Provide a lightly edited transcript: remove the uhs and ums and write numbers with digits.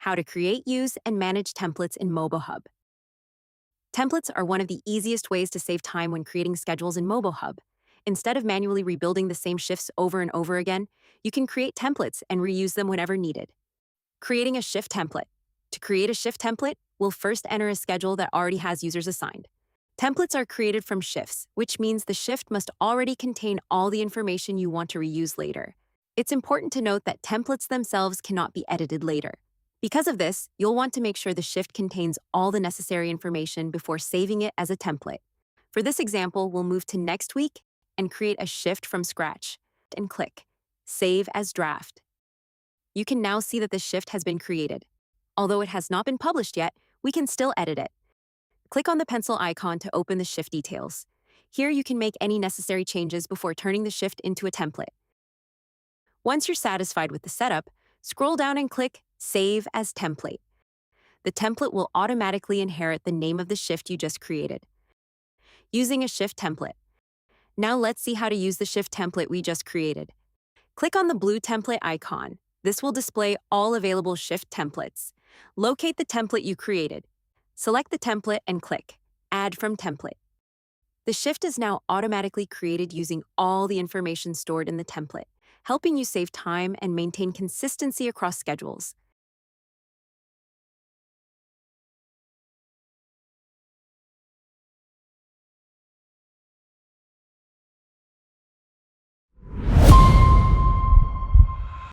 How to create, use, and manage templates in mobohubb. Templates are one of the easiest ways to save time when creating schedules in mobohubb. Instead of manually rebuilding the same shifts over and over again, you can create templates and reuse them whenever needed. Creating a shift template. To create a shift template, we'll first enter a schedule that already has users assigned. Templates are created from shifts, which means the shift must already contain all the information you want to reuse later. It's important to note that templates themselves cannot be edited later. Because of this, you'll want to make sure the shift contains all the necessary information before saving it as a template. For this example, we'll move to next week and create a shift from scratch, and click Save as Draft. You can now see that the shift has been created. Although it has not been published yet, we can still edit it. Click on the pencil icon to open the shift details. Here you can make any necessary changes before turning the shift into a template. Once you're satisfied with the setup, scroll down and click Save as Template. The template will automatically inherit the name of the shift you just created. Using a shift template. Now let's see how to use the shift template we just created. Click on the blue template icon. This will display all available shift templates. Locate the template you created. Select the template and click Add from Template. The shift is now automatically created using all the information stored in the template, helping you save time and maintain consistency across schedules.